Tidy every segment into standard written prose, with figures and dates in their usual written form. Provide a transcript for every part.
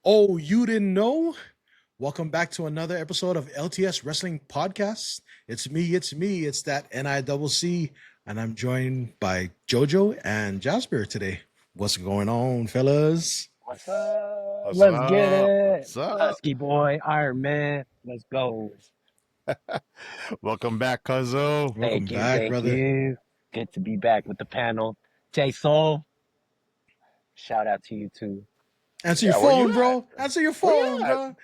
Oh, you didn't know? Welcome back to another episode of LTS Wrestling Podcast. It's that NICC, and I'm joined by JoJo and Jasper today. What's going on, fellas? What's up? What's Let's get up? it. What's up? Husky boy, Iron Man. Let's go. Welcome back, Cuzzo. Welcome Thank you. back, Thank brother. you. Good to be back with the panel. J Soul, shout out to you too. Answer your Yeah, where you phone, at? bro. Answer your Where phone, you at? bro.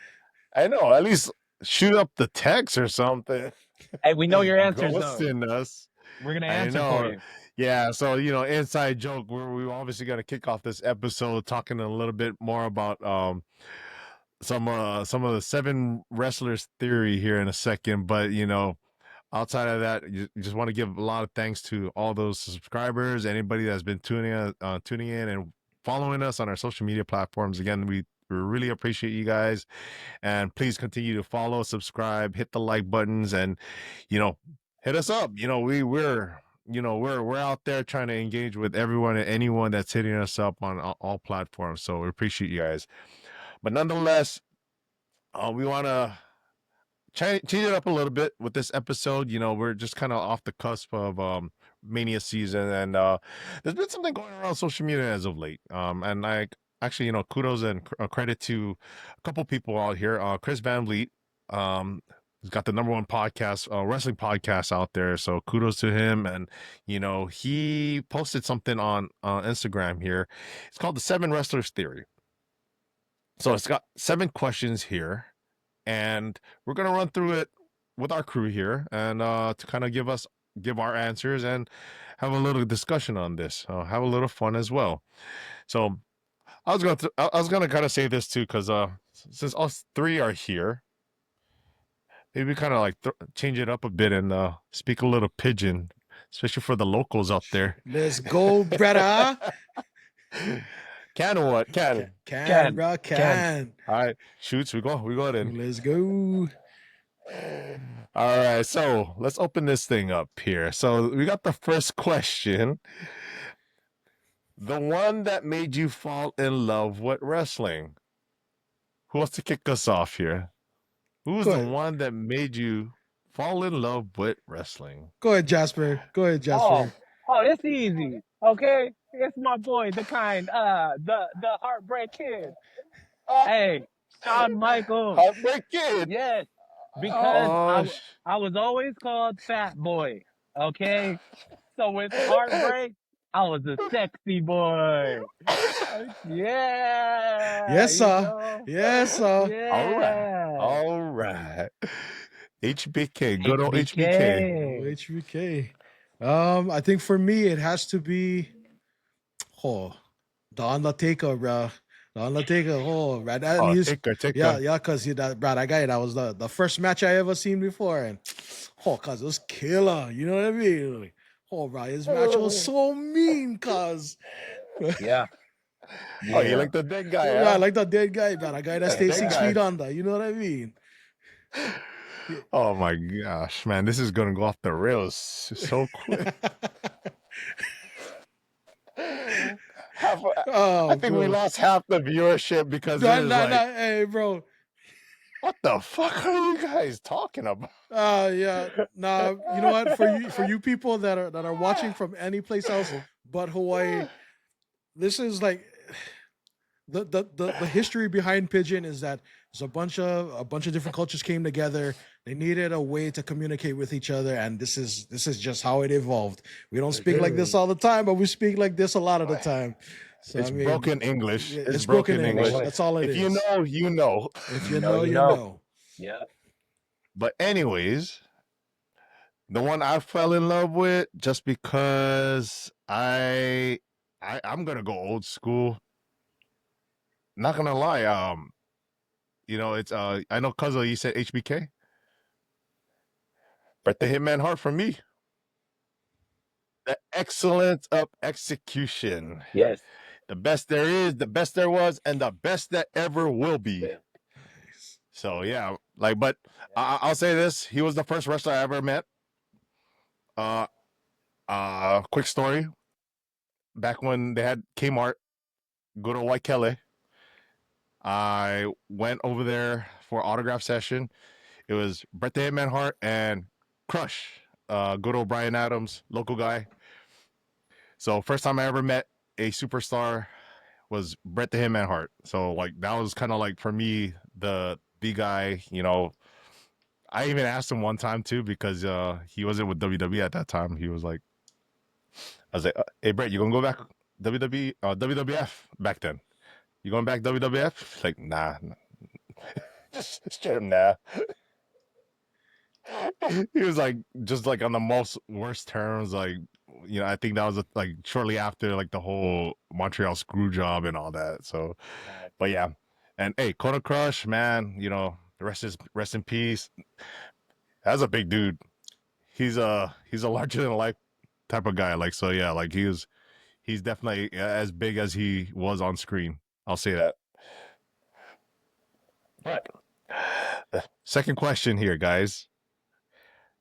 I know. At least shoot up the text or something. Hey, we know your answers though. Ghosting us. We're gonna I answer for know. you. Yeah. So inside joke. We obviously got to kick off this episode talking a little bit more about some of the seven wrestlers theory here in a second, but outside of that, you just want to give a lot of thanks to all those subscribers, anybody that's been tuning in and following us on our social media platforms. Again, we really appreciate you guys, and please continue to follow, subscribe, hit the like buttons, and hit us up. We're out there trying to engage with everyone and anyone that's hitting us up on all platforms. So we appreciate you guys. But nonetheless, we want to change it up a little bit with this episode. We're just kind of off the cusp of Mania season, and there's been something going around social media as of late. And I actually, kudos and credit to a couple people out here. Chris Van Vliet, he's got the number one podcast, wrestling podcast out there. So kudos to him. And he posted something on Instagram here. It's called the Seven Wrestlers Theory. So it's got 7 questions here, and we're gonna run through it with our crew here, and to kind of give our answers and have a little discussion on this, have a little fun as well. So I was gonna kind of say this too, because since us three are here, maybe kind of like change it up a bit and speak a little Pidgin, especially for the locals out there. Let's go, brother. Can or what? Can. Bro, can. All right, shoots. We go then. Let's go. All right, so let's open this thing up here. So we got the first question. The one that made you fall in love with wrestling. Who wants to kick us off here? Who's Go the ahead. one that made you fall in love with wrestling? Go ahead, Jasper. Oh, it's easy. Okay, it's my boy, the Heartbreak Kid. Hey, Shawn Michaels. Heartbreak Kid. Yes, because Oh, I was always called Fat Boy. Okay, so with Heartbreak, I was a sexy boy. Yeah. Yes, You sir. know? Yes, sir. all right, Yeah. all right. HBK, good old HBK. Oh, HBK. I think for me it has to be the Undertaker, bro. The Undertaker, bro. That Oh, is, Taker. yeah, cause that guy, that was the first match I ever seen before, and cause it was killer. You know what I mean? Like, bro, his match was so mean, cause Yeah. Oh, you like the dead guy, yeah, I huh? like that dead guy, man. A guy that stays Dead 6 guy. feet under. You know what I mean? Oh my gosh, man, this is gonna go off the rails so quick. I think we lost half the viewership because Nah, it is hey, bro. what the fuck are you guys talking about? Yeah, nah. You know what? For you people that are watching from any place else but Hawaii, this is like the history behind Pidgin is that there's a bunch of different cultures came together. They needed a way to communicate with each other, and this is just how it evolved. We don't speak like this all the time, but we speak like this a lot of the time. So It's broken English. It's broken English. That's all it If is. you know, you know. If you know, you know. Yeah. But anyways, the one I fell in love with just because I'm gonna go old school. Not gonna lie, it's I know Cuzzo, you said HBK. But the Hitman Heart for me. The excellence of execution. Yes. The best there is, the best there was, and the best that ever will be. Yeah. So yeah, but I'll say this: he was the first wrestler I ever met. Quick story: back when they had Kmart, go to White Kelly. I went over there for autograph session. It was Bret the Hitman Hart and Crush, good old Brian Adams, local guy. So first time I ever met a superstar was Bret the Hitman Hart. So like that was kind of like for me the guy. I even asked him one time too because he wasn't with WWE at that time. He was like, I was like, hey Bret, you gonna go back WWE WWF back then? You going back WWF? He's like, nah, just straight up nah. He was like just like on the most worst terms, like I think that was like shortly after like the whole Montreal screw job and all that. So, but yeah, and hey, Kona Crush, man, rest in peace. That's a big dude. He's a larger than life type of guy. Like so, yeah, like he's definitely as big as he was on screen. I'll say that. All right. The second question here, guys.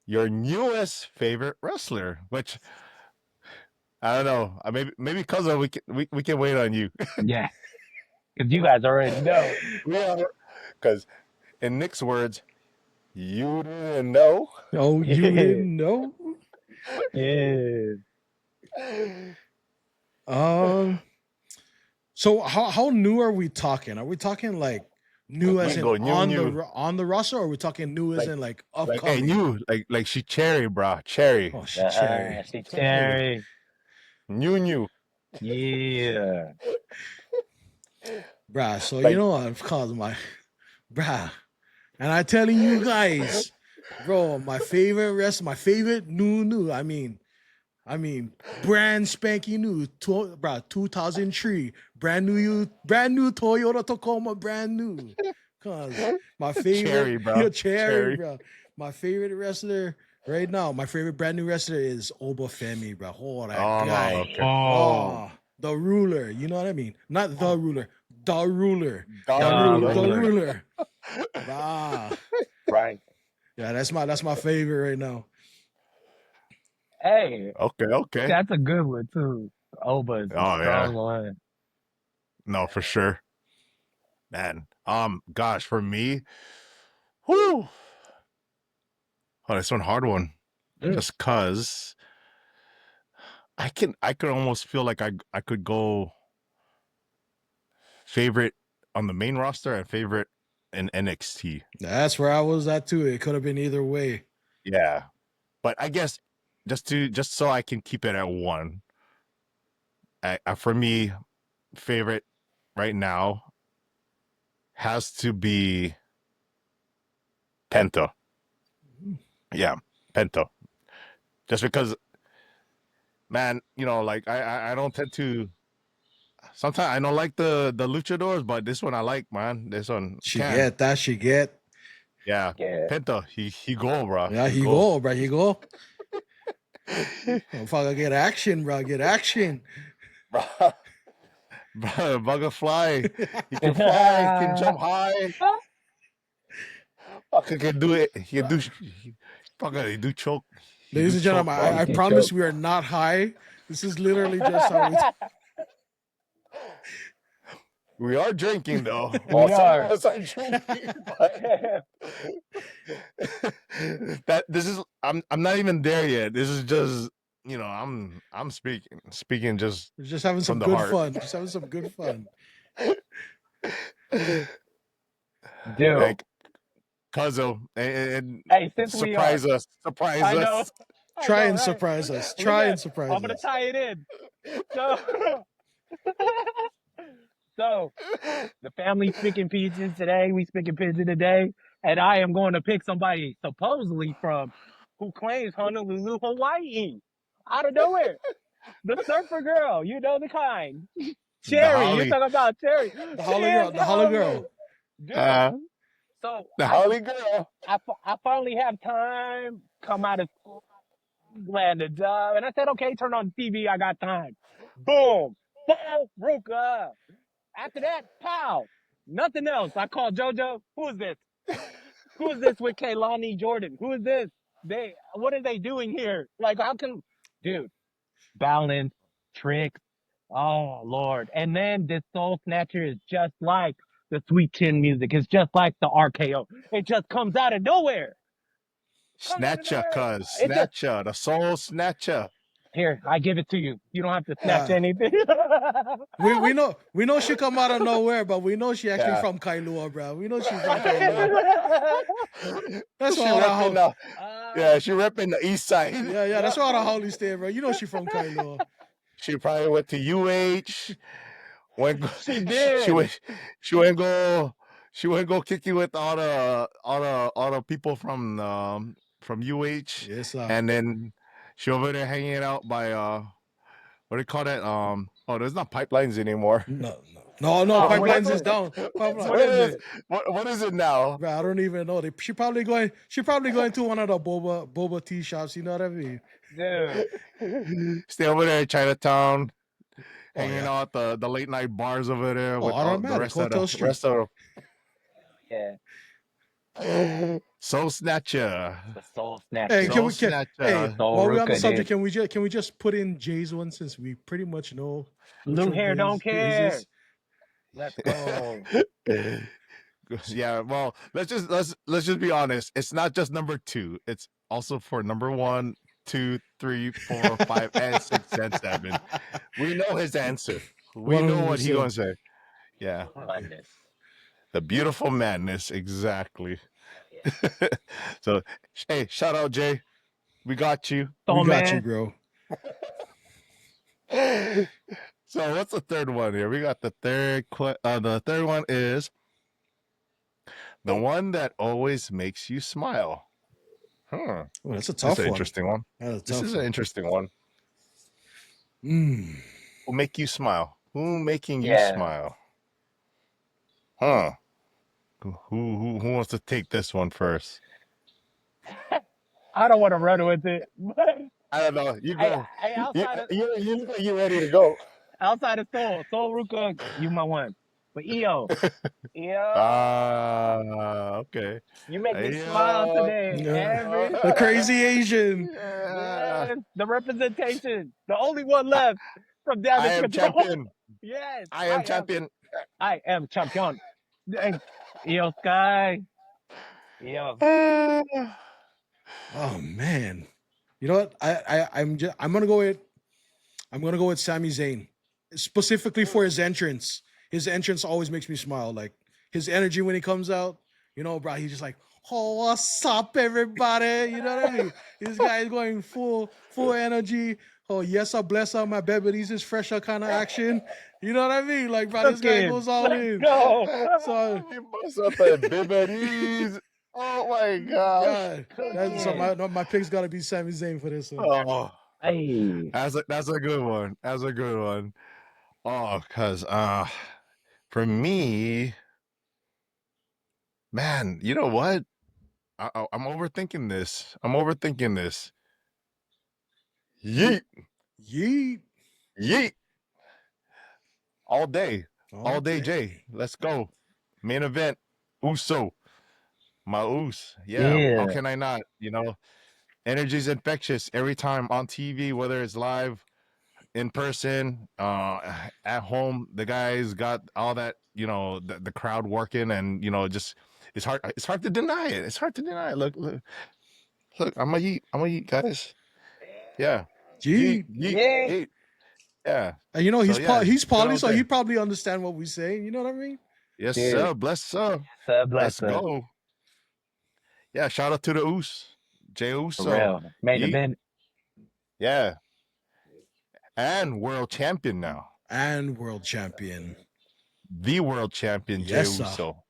Your newest favorite wrestler, which I don't know. Maybe because we can wait on you. Yeah, because you guys already know. Yeah, because in Nick's words, you didn't know. Oh, you didn't know? Yeah. So how new are we talking? Are we talking like new We as can in go new, on new. on the roster, or are we talking new as Like- in like Like, hey, upcoming? new, like she cherry, bro, cherry, Oh shit, cherry. She cherry. new. Yeah. Bruh, so Like- you know what? Because bruh. And I telling you guys, bro, my favorite new. I mean, brand spanking new, 2003, brand new Toyota Tacoma, brand new. Cause my favorite, Cherry, bro. cherry, bro. My favorite wrestler right now, my favorite brand new wrestler is Obafemi, bro. Oh, that guy. Okay. Oh, the ruler. You know what I mean? Not the ruler, the ruler. Ruler. The ruler. Ah, Right. yeah, that's my favorite right now. Hey, Okay. that's a good one too. Oba is a Oh, strong yeah. one. No, for sure, man. Gosh, for me, whoo. Oh, that's one hard one. Mm. Just cause I could almost feel like I could go favorite on the main roster and favorite in NXT. That's where I was at too. It could have been either way. Yeah, but I guess just so I can keep it at one. For me, favorite right now has to be Penta. Yeah, Penta. Just because, man, like I don't tend to. Sometimes I don't like the luchadors, but this one I like, man. This one She can. get that, she get. Yeah, Yeah. Penta. He go, bro. Yeah, he go, bro. He go. Motherfucker, get action, bro. Get action. Bro, bugger fly. He can fly. He can jump high. Fucker can do it. He can do. Fucker, he do choke. He Ladies do and gentlemen, choke, bro. I promise we are not high. This is literally just how we. We are drinking though. We are. Some of us are drinking, but this is I'm not even there yet. This is just I'm speaking just We're just having some the good heart. fun. Just having some good fun. Dude. like Cuzzo and Hey, since we are, surprise us. Surprise I know. us. I Try know, and right? surprise us. Look Try at- and surprise I'm gonna us. tie it in. So the family picking pigeons today. We picking pigeon today, and I am going to pick somebody supposedly from who claims Honolulu, Hawaii, out of nowhere. The surfer girl, you know the kind. Cherry, you're Holly. talking about Cherry. The Holly girl. The Holly girl. Dude, so The I, Holly girl. I finally have time. Come out of school, land a job, and I said, okay, turn on the TV. I got time. Boom, boom, Ruka. After that, pow, nothing else. I called JoJo. Who is this? Who is this with Kaylani Jordan? Who is this? What are they doing here? Like, how can, dude, balance, tricks. Oh Lord. And then this soul snatcher is just like the sweet chin music. It's just like the RKO. It just comes out of nowhere. Comes out of Snatcher, nowhere. cuz. It just Snatcher. The soul snatcher. here. I give it to you. You don't have to snatch Uh, anything. we know she come out of nowhere, but we know she actually Yeah. from Kailua, bro. We know she's from Kailua. That's She why all the repping how. she repping the east side. Yeah, that's why all the Holly stay, bro. You know she from Kailua. She probably went to UH. Went She she did. went she went go kick it with all the people from UH, Yes, sir. and then she over there hanging out by what do you call that? There's not pipelines anymore. No, Oh, what pipelines is is it? down. What What is is it? what is it now? Bro, I don't even know. She probably going. She probably going to one of the boba tea shops. You know what I mean? Dude. Stay over there in Chinatown, Oh hanging yeah. out the late night bars over there Oh, with all the automatic. Hotel Street. rest of Yeah. Soul Snatcher. The soul snatcher. Hey, Soul hey, Snatcher. while we're on the Ruka subject, did. can we just put in Jay's one since we pretty much know which Blue one hair don't his care. is? Let's go. Yeah, well, let's just be honest. It's not just number 2. It's also for number 1, 2, 3, 4, 5, and 6 and 7. We know his answer. We know what he 100%. gonna say. Yeah, Madness. the beautiful madness, exactly. So, hey, shout out Jay. We got you. We So, got you, man. bro. So, what's the third one here? We got the third one is the one that always makes you smile. Oh, that's a That's tough an one. interesting one. That's a This tough is an interesting one. Mm. Who make you smile? Who making you Yeah. smile? Huh? Who wants to take this one first? I don't want to run with it. But I don't know. You hey, go. hey, outside of You look like you're ready to go. Soul Ruka, you my one. But EO, Okay. you make me smile Yeah. today. Yeah. Every The crazy Asian. Yeah. yes, the representation, the only one left from I damage am control. champion. Yes, I am champion. I am champion. And EO Sky, EO. Oh man. You know what? I'm gonna go with Sami Zayn. Specifically for his entrance. His entrance always makes me smile. Like his energy when he comes out, you know, bro, he's just like, oh, what's up, everybody? You know what I mean? This guy is going full energy. Oh, yes, I bless her, my babies is fresher kind of action. You know what I mean? Like, bro, this guy Cooking. goes all Let's in. go. So, He busts up at Bibbies. Oh my gosh. so my pick's got to be Sami Zayn for this one. Oh, Hey. that's a good one. That's a good one. Oh, cause for me, man, you know what? I'm overthinking this. Yeet, Yeet. yeet, all day, all day, Okay. Jay. Let's go. Main event, Uso, my Us. Yeah. How can I not? You know, energy's infectious every time on TV, whether it's live, in person, at home. The guys got all that, you know, the crowd working, and you know, just it's hard to deny it. It's hard to deny it. Look, I'm gonna eat, guys. Yeah. Yeet. Yeet. Yeah. And you know, So, yeah, he's good poly, old so day. he probably understand what we say. You know what I mean? Yes, Yeah. sir. Bless sir. Bless Let's go. Yeah, shout out to the Us. Jay For Uso. real. Main Yeet. event. Yeah. And world champion now. And world champion. The world champion, Jay Yes, sir. Uso.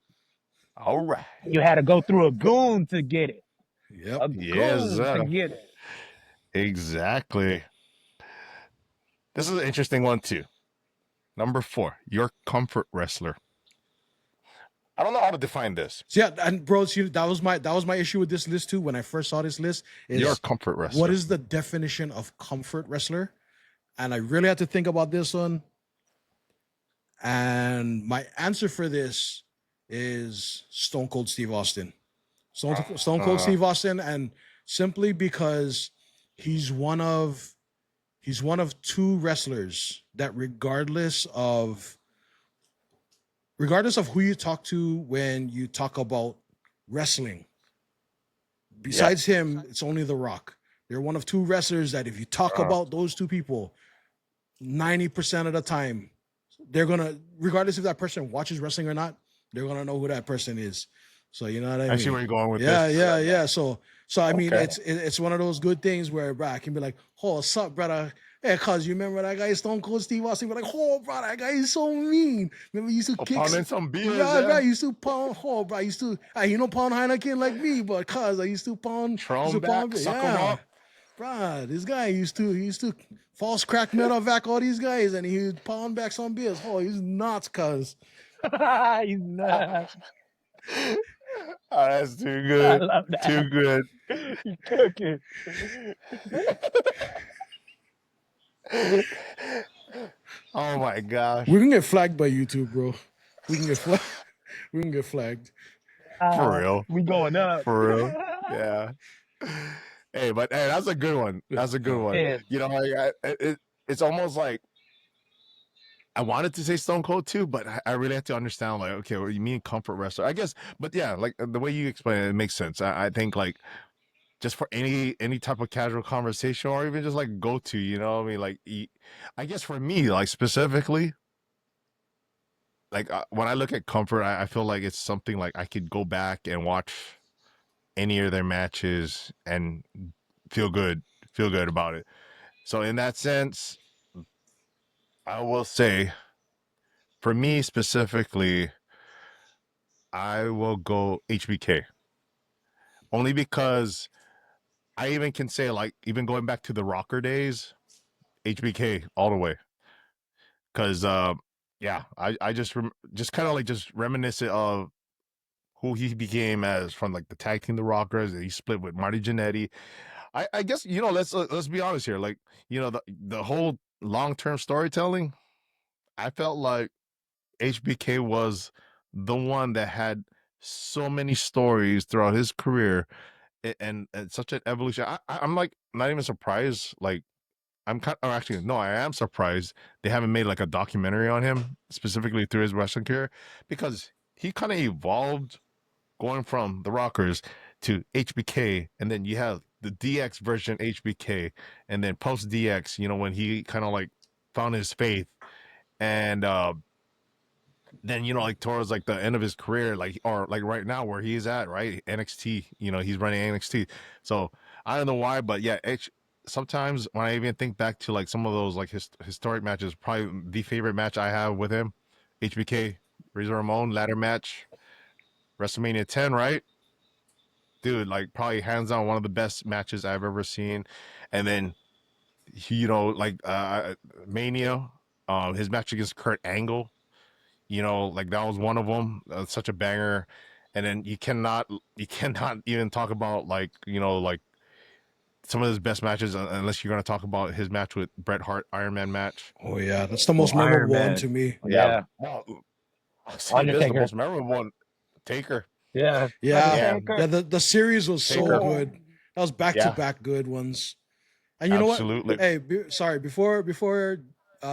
All right. You had to go through a goon to get it. Yep. A Yes, goon sir. to get it. Exactly. This is an interesting one too. Number 4, your comfort wrestler. I don't know how to define this. So yeah, and bro, see, that was my issue with this list too. When I first saw this list, is Your comfort wrestler. what is the definition of comfort wrestler? And I really had to think about this one. And my answer for this is Stone Cold Steve Austin. Stone Cold Steve Austin, and simply because he's one of 2 wrestlers that regardless of regardless of who you talk to when you talk about wrestling, besides him, it's only The Rock. They're one of two wrestlers that if you talk about those two people, 90% of the time, they're gonna, regardless if that person watches wrestling or not, they're gonna know who that person is. So you know what I mean? I see where you're going with Yeah, this. yeah. So I mean, Okay. it's one of those good things where, bro, I can be like, oh, what's up, brother? Hey, cuz you remember that guy Stone Cold Steve Austin? Be like, oh, bro, that guy is so mean. Remember, he used to kick. Pounding some beers, Yeah, bro, I used to pound. Oh, bro, I used to. You know, pound Heineken like me, but cuz I used to pound. Throw back, suck 'em Yeah, up. bro, this guy used to false crack metal back all these guys, and he would pound back some beers. Oh, he's nuts, cuz. He's nuts. Oh, that's too I good. love that. Too good. You cooking. Oh my gosh. We can get flagged by YouTube, bro. We can get flagged. We can get flagged. For real. We going up. For real. Yeah. Hey, but hey, that's a good one. That's a good one. Yeah. You know, it's almost like I wanted to say Stone Cold too, but I really have to understand, like, okay, what you mean comfort wrestler? I guess, but yeah, like the way you explain it, it makes sense. I think like just for any type of casual conversation or even just like go to, you know, what I mean, like I guess for me, like specifically, like when I look at comfort, I feel like it's something like I could go back and watch any of their matches and feel good about it. So in that sense, I will say, for me specifically, I will go HBK. Only because I even can say, like, even going back to the Rocker days, HBK all the way. Because, yeah, I just kind of like just reminiscent of who he became as from like the tag team, the Rockers. He split with Marty Jannetty. I guess, you know, let's be honest here. Like, you know, the whole long-term storytelling, I felt like HBK was the one that had so many stories throughout his career and such an evolution. I'm like not even surprised. Like I'm kind or actually no, I am surprised they haven't made like a documentary on him specifically through his wrestling career because he kind of evolved going from the Rockers to HBK, and then you have the DX version HBK, and then post DX, you know, when he kind of like found his faith, and then you know, like towards like the end of his career, like or like right now where he's at, right, NXT, you know, he's running NXT. So I don't know why, but yeah, sometimes when I even think back to like some of those like historic matches, probably the favorite match I have with him, HBK Razor Ramon ladder match, WrestleMania 10, right? Dude, like probably hands down one of the best matches I've ever seen. And then you know, like Mania, his match against Kurt Angle, you know, like that was one of them. Such a banger. And then you cannot even talk about like, you know, like some of his best matches unless you're going to talk about his match with Bret Hart, Iron Man match. Oh yeah, that's the most Iron memorable one Man. to me. Yeah. Well, I'll say this, the Undertaker. most memorable one, Taker. Yeah. Yeah, Undertaker. the series was so Taker. good. That was back to back good ones. And you Absolutely. know what? Hey, sorry, before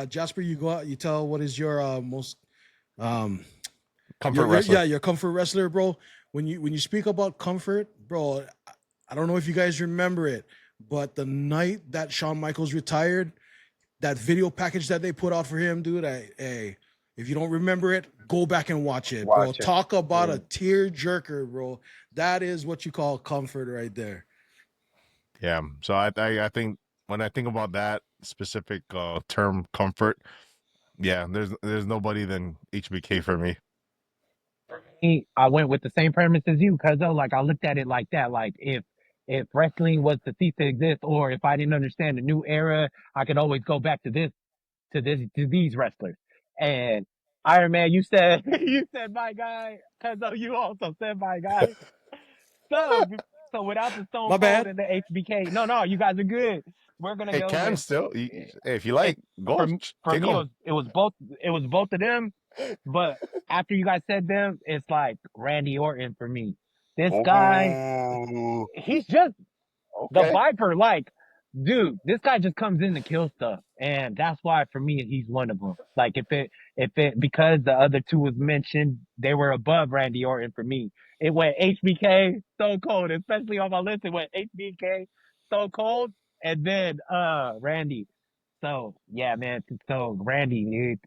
Jasper, you go out, you tell what is your most Comfort wrestler. your comfort wrestler, bro. When you speak about comfort, bro, I don't know if you guys remember it, but the night that Shawn Michaels retired, that video package that they put out for him, dude. Hey, if you don't remember it, go back and watch it, bro. Watch it. Talk about a tear jerker, bro. That is what you call comfort right there. Yeah. So I think when I think about that specific term comfort, yeah, there's nobody than HBK for me. I went with the same premise as you, cause like I looked at it like that. Like if wrestling was to cease to exist, or if I didn't understand the new era, I could always go back to these wrestlers. And Iron Man, you said you said my guy, cause you also said my guy. So without the Stone My Cold bad. and the HBK, no, you guys are good. We're gonna It go can with still, if you like, go for take me them. it was both of them. But after you guys said them, it's like Randy Orton for me. This guy, Oh, he's just the okay. Viper. Like dude, this guy just comes in to kill stuff, and that's why for me he's one of them. Like if it because the other two was mentioned, they were above Randy Orton for me. It went HBK, Stone Cold, especially on my list. It went HBK, Stone Cold, and then Randy. So yeah, man. So Randy, dude,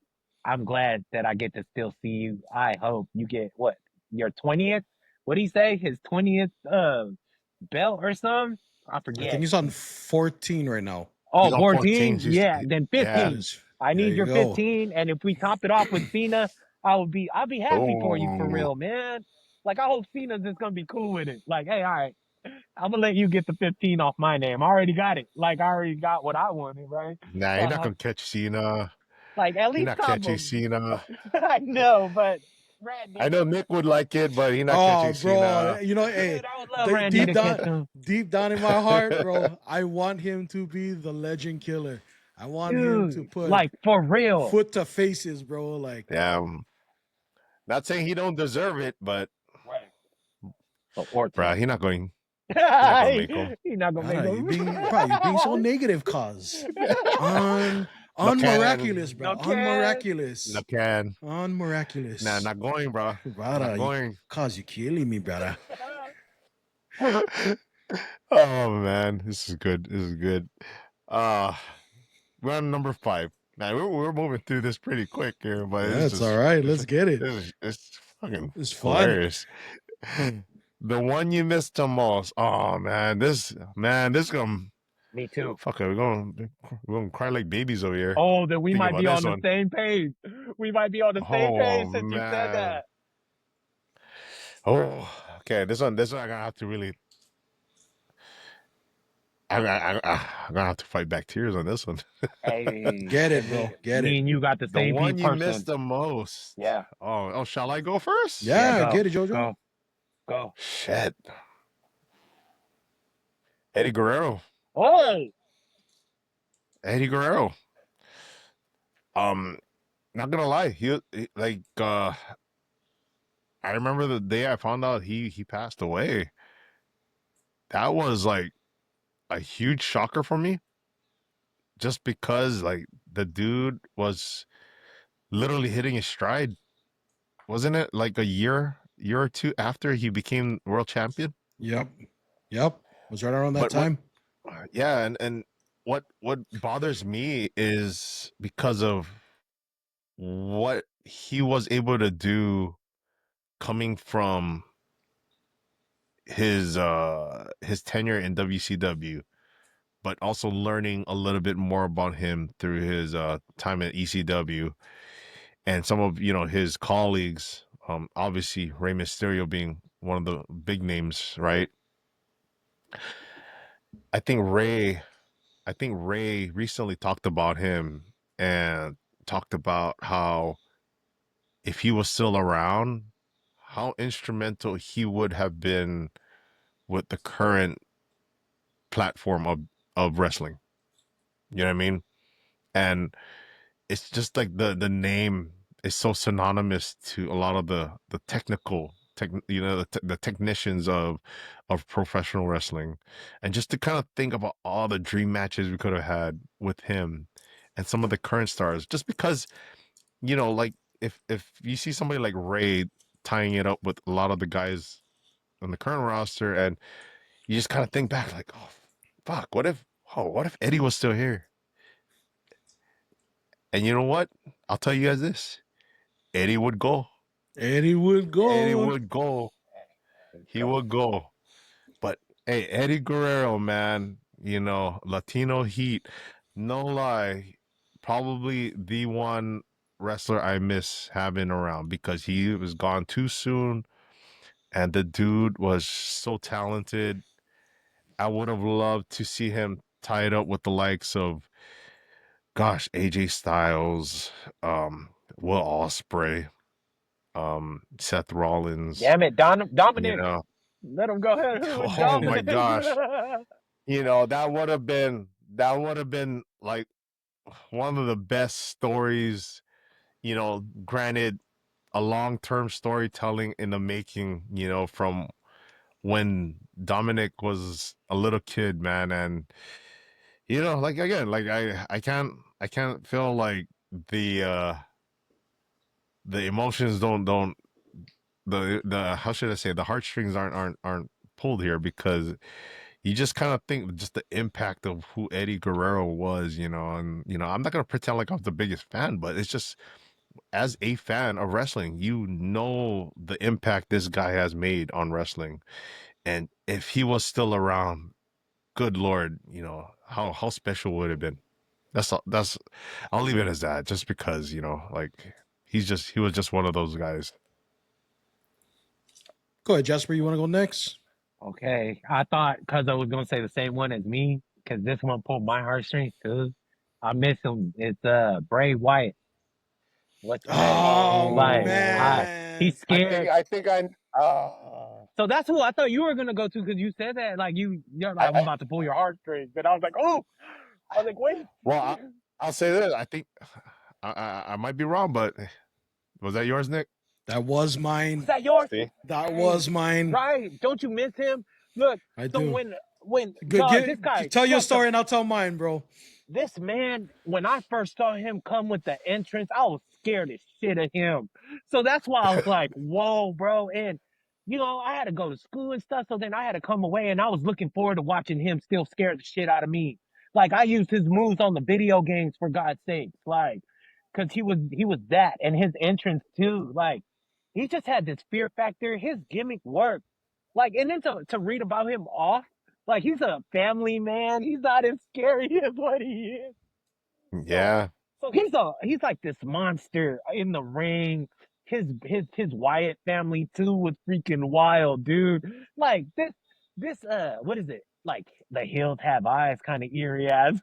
I'm glad that I get to still see you. I hope you get what your 20th. What do you say? His 20th belt or something? I I think forget. he's on 14 right now. Oh, He's on 14. 14? Yeah, then Yeah. 15. Yes. I There need you your go. 15. And if we top it off with Cena, I'll be happy for you for Oh, real, man. Like I hope Cena's just gonna be cool with it. Like, hey, all right, I'm gonna let you get the 15 off my name. I already got it. Like I already got what I wanted, right? nah, you're not Uh, gonna catch Cena. like at You're least not top catching him. Cena. I know, but I Randy, know Nick would like it, but he's not Oh, catching bro, Cena. you know, hey, dude, I would love Randy deep to down, catch him. deep down in my heart, bro, I want him to be the legend killer. I want him to Dude, put like for real. foot to faces, bro. Like, Yeah, not saying he don't deserve it, but Right. Oh, Orton. bro, he's not going. He's not gonna make him. He's not gonna I make don't know, him. you being so negative, cause un No can, unmiraculous, bro, No can. no unmiraculous, can. Nah, unmiraculous, not going, bro. brother. Not going. Cause you killing me, brother. Oh man, this is good. This is good. Uh we're on number 5. Man, we're moving through this pretty quick here, but Yeah, it's all right. it's Let's get it. it's fucking It's fun. hilarious. The one you missed the most. Oh man, this gonna Me too. fuck it. We're gonna cry like babies over here. Oh, then we Thinking might about be this on the one. same page. We might be on the same Oh page since you said man. that. Oh, okay. This one, I'm gonna have to really. I'm gonna have to fight back tears on this one. Hey, Get it, and bro. me, Get me it. and you got the The same one you missed person. the most. Yeah, Oh, shall I go first? yeah. Yeah, Go, get it, Jojo. go, go. Shit. Eddie Guerrero. Oh, Eddie Guerrero. Um, not gonna lie, like I remember the day I found out he passed away. That was like a huge shocker for me, just because like the dude was literally hitting his stride. Wasn't it like a year or two after he became world champion? Yep. Yep. Was right around that But what time. yeah, and what bothers me is because of what he was able to do coming from his tenure in WCW, but also learning a little bit more about him through his time at ECW and some of his colleagues. Obviously Rey Mysterio being one of the big names, right? I think Ray I think Ray recently talked about him and talked about how if he was still around, how instrumental he would have been with the current platform of wrestling. You know what I mean? And it's just like the name is so synonymous to a lot of the technical the technicians of professional wrestling, and just to kind of think about all the dream matches we could have had with him and some of the current stars, just because like if you see somebody like Ray tying it up with a lot of the guys on the current roster, and you just kind of think back like, oh fuck, what if Eddie was still here? And you know what? I'll tell you guys this. Eddie would go. Eddie would Eddie go. would go. He go. would go. But hey, Eddie Guerrero, man, Latino heat. No lie, probably the one wrestler I miss having around because he was gone too soon, and the dude was so talented. I would have loved to see him tied up with the likes of, gosh, AJ Styles, Will Ospreay, Seth Rollins, Damn it, you Dominic. know. Let him go ahead with Oh my Dominic. gosh. That would have been like one of the best stories, granted a long-term storytelling in the making, from when Dominic was a little kid, man, and You know, like again, like I can't feel like the emotions don't the how should I say, the heartstrings aren't pulled here, because you just kind of think just the impact of who Eddie Guerrero was, you know. And I'm not gonna pretend like I'm the biggest fan, but it's just, as a fan of wrestling, you know the impact this guy has made on wrestling. And if he was still around, good lord, how special would it have been. That's I'll leave it as that, just because, like, he was just one of those guys. Go ahead, Jasper. You want to go next? Okay, I thought because I was gonna say the same one as me, because this one pulled my heartstrings too. I miss him. It's Bray Wyatt. What's his name? Oh Like, Oh, man. he's I think scared. I think I So that's who I thought you were gonna go to because you said that. Like you're like, I'm I about to pull your heartstrings, but I was like, oh, I was like, wait, well, I'll say this. I think I might be wrong, but was that yours, Nick? That was was mine. that yours? See, That Dang, was mine. right? Don't you miss him? Look, I so do. when Good. dog, this guy Tell your fucked up. story and I'll tell mine, bro. This man, when I first saw him come with the entrance, I was scared as shit of him. So that's why I was like, whoa, bro. And, I had to go to school and stuff. So then I had to come away and I was looking forward to watching him still scare the shit out of me. Like I used his moves on the video games for God's sakes. Like, cause he was that and his entrance too. Like, he just had this fear factor. His gimmick worked. Like, and then to read about him off, like he's a family man. He's not as scary as what he is. So yeah, so he's like this monster in the ring. His Wyatt family too was freaking wild, dude. Like this what is it? Like the hills have eyes kind of eerie ass.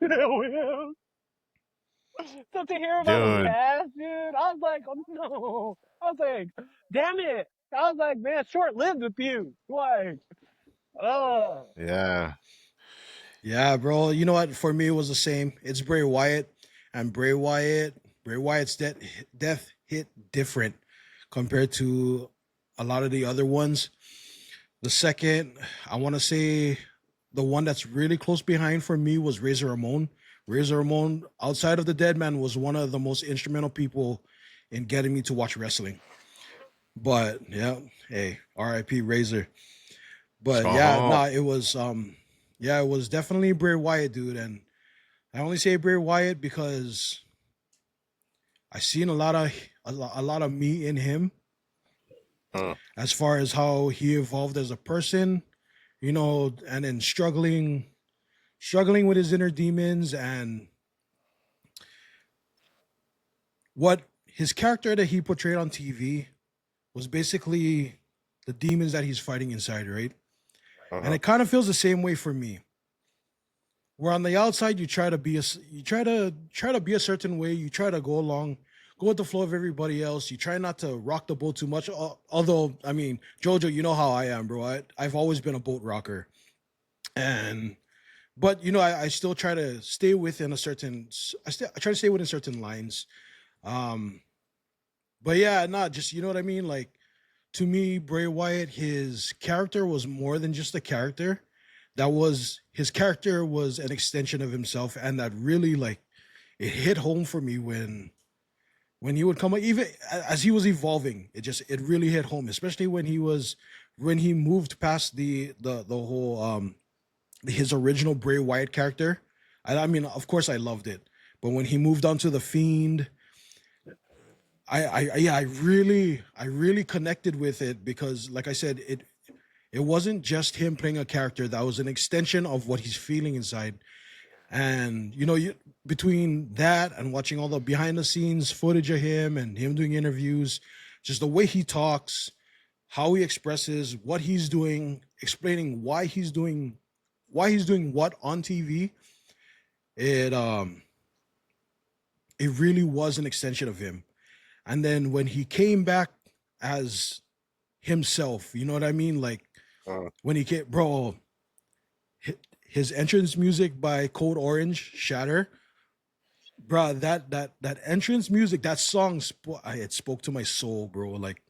So to hear about him dude, pass, dude, I was like, oh no. I was like, damn it. I was like, man, short lived with you. Like, oh. yeah, Yeah, bro. You know what? For me, it was the same. It's Bray Wyatt, and Bray Wyatt's death hit different compared to a lot of the other ones. The second, I want to say, the one that's really close behind for me was Razor Ramon. Razor Ramon, outside of the Dead Man, was one of the most instrumental people in getting me to watch wrestling. But yeah, hey, R.I.P. Razor. But yeah, uh-huh. nah, it was definitely Bray Wyatt, dude. And I only say Bray Wyatt because I seen a lot of me in him Uh, as far as how he evolved as a person, and then struggling with his inner demons and what his character that he portrayed on TV was basically the demons that he's fighting inside, right? And uh-huh. it kind of feels the same way for me. Where on the outside you try to be you try to be a certain way, you try to go with the flow of everybody else. You try not to rock the boat too much. Although, I mean, Jojo, you know how I am, bro. I've always been a boat rocker, and but I still try to stay within a certain. I try to stay within certain lines. Um, but yeah, not just what I mean. Like to me, Bray Wyatt, his character was more than just a character. His character was an extension of himself, and that really like it hit home for me when he would come up, even as he was evolving. It really hit home, especially when he moved past the whole his original Bray Wyatt character. I mean, of course, I loved it, but when he moved on to the Fiend, I really connected with it because, like I said, it wasn't just him playing a character that was an extension of what he's feeling inside. And between that and watching all the behind the scenes footage of him and him doing interviews, just the way he talks, how he expresses what he's doing, explaining why he's doing what on TV, it it really was an extension of him. And then when he came back as himself, you know what I mean? Like Uh, when he came, bro, his entrance music by Code Orange, Shatter, bro, that entrance music, that song, it spoke to my soul, bro. Like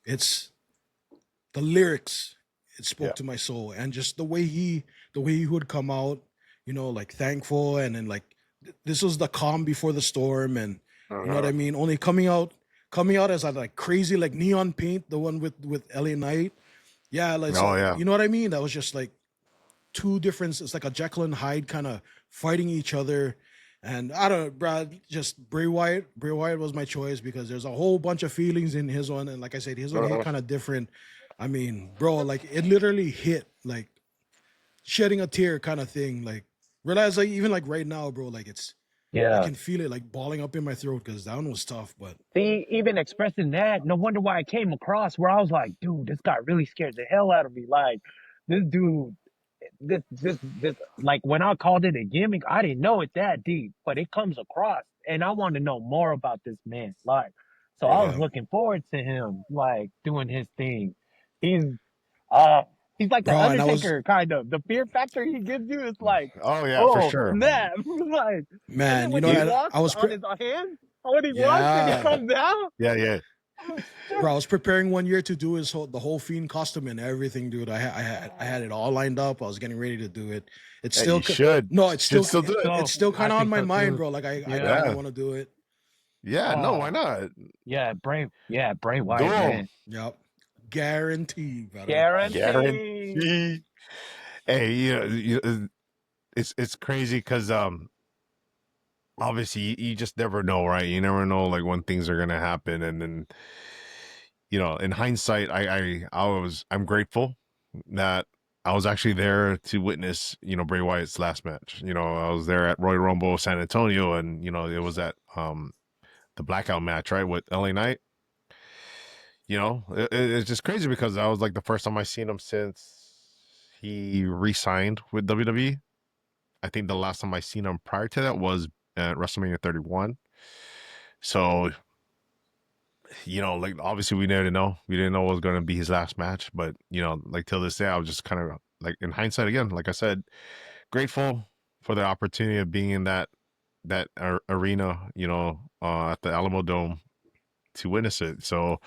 it's the lyrics, it yeah, spoke to my soul, and just the way he would come out, like thankful, and then like this was the calm before the storm, and you know what I mean. Only coming out as a like crazy like neon paint, the one with LA Knight. Yeah, like Oh so, yeah. you know what I mean. That was just like two different. It's like a Jekyll and Hyde kind of fighting each other. And I don't know, Brad. Just Bray Wyatt. Bray Wyatt was my choice because there's a whole bunch of feelings in his one, and like I said, his one hit kind of different. I mean, bro, like it literally hit like shedding a tear kind of thing. Like realize like even like right now, bro, like I Yeah. can feel it like balling up in my throat because that one was tough. But See, even expressing that, no wonder why I came across where I was like, dude, this guy really scared the hell out of me. Like, this dude, this, like when I called it a gimmick, I didn't know it that deep, but it comes across, and I want to know more about this man's life. So I was yeah, looking forward to him, like, doing his thing. He's, uh, he's like the bro, and I was Undertaker, kind of. The fear factor he gives you is like, Oh yeah, for oh, sure. snap. Like, and then man, when he You, walks I was on his hand, when he walks and he yeah. comes out, yeah. oh, shit. Bro, I was preparing one year to do the whole Fiend costume and everything, dude. I had it all lined up. I was getting ready to do it. It's Hey, still you should. no, it's Should still still do it. So it's still I kind of on think my so mind, too. bro. Like I Yeah. kind of Yeah. want to do it. Yeah. No, why not? Bray Do Wyatt, 'em. man. Yep, guaranteed, brother. Guarantee. Guarantee. Hey, it's crazy because obviously you just never know, right? You never know like when things are gonna happen, and then in hindsight, I'm grateful that I was actually there to witness Bray Wyatt's last match. I was there at Royal Rumble San Antonio, and it was at the blackout match, right, with LA Knight. It's just crazy because that was like the first time I seen him since he re-signed with WWE. I think the last time I seen him prior to that was at WrestleMania 31. So, like obviously we didn't know what was going to be his last match, but like till this day, I was just kind of like in hindsight again, like I said, grateful for the opportunity of being in that arena, at the Alamo Dome to witness it. So,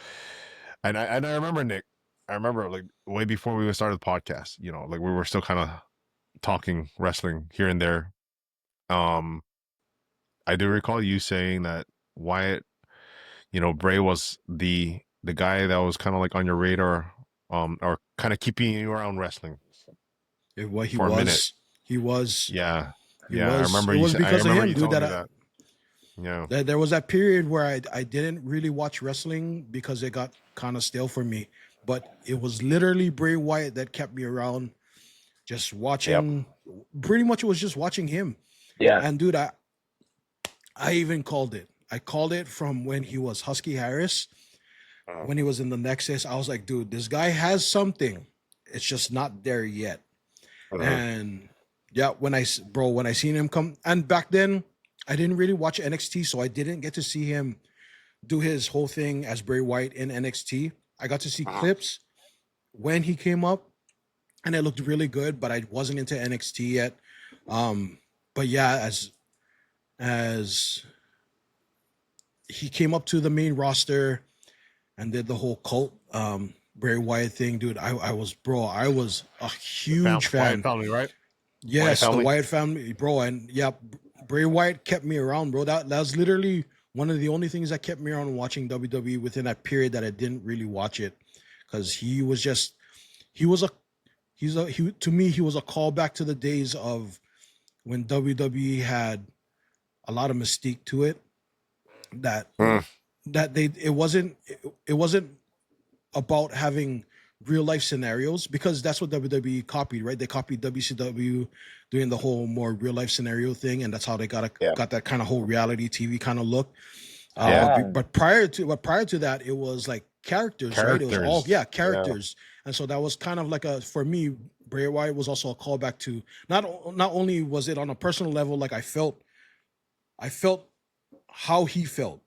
and I remember Nick, I remember like way before we even started the podcast, like we were still kind of talking wrestling here and there. Um, I do recall you saying that Wyatt, Bray was the guy that was kind of like on your radar, or kind of keeping you around wrestling What for a minute. he was, Yeah, he yeah. I was. remember It you. was I because of remember him, you dude. telling me that. Yeah. That there was that period where I didn't really watch wrestling because it got kind of stale for me. But it was literally Bray Wyatt that kept me around, just Yep. watching. Pretty much, it was just watching him. Yeah. And dude, I even called it. I called it from when he was Husky Harris, when he was in the Nexus. I was like, dude, this guy has something. It's just not there yet. And yeah, when I seen him come, and back then I didn't really watch NXT, so I didn't get to see him do his whole thing as Bray Wyatt in NXT. I got to see clips when he came up, and it looked really good, but I wasn't into NXT yet. But yeah, as he came up to the main roster and did the whole cult Bray Wyatt thing, dude, I was a huge fan. Wyatt family, right? Yes, Wyatt the family. Wyatt family, bro, and yeah, Bray Wyatt kept me around, bro. That was literally one of the only things that kept me around watching WWE within that period that I didn't really watch it, because he was to me he was a callback to the days of when WWE had a lot of mystique to it. That it wasn't about having real life scenarios, because that's what WWE copied, right? They copied WCW doing the whole more real life scenario thing, and that's how they got that kind of whole reality TV kind of look. But prior to that, it was like characters, right? It was all characters, and so that was kind of like for me, Bray Wyatt was also a callback to not only was it on a personal level, like I felt how he felt,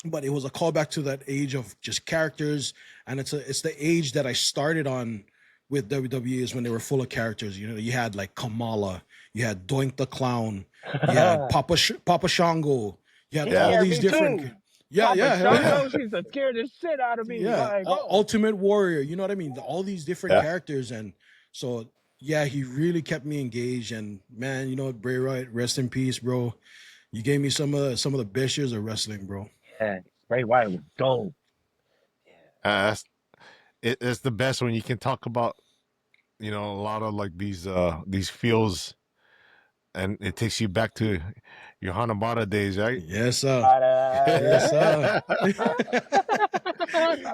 but it was a callback to that age of just characters, and it's the age that I started on with WWE, is when they were full of characters. You had like Kamala, you had Doink the Clown, you had Papa Shango, you had all these different. Too. Yeah, Papa yeah, Shango, she's the scared the shit out of me. yeah. Like, Ultimate Warrior, you know what I mean? All these different characters, and so yeah, he really kept me engaged. And man, you know what, Bray Wyatt, rest in peace, bro. You gave me some of the best years of wrestling, bro. Yeah, Bray Wyatt was dope. That's, it's the best when you can talk about, you know, a lot of like these feels, and it takes you back to your Hanabata days, right? Yes, sir. Yes, Yeah. sir.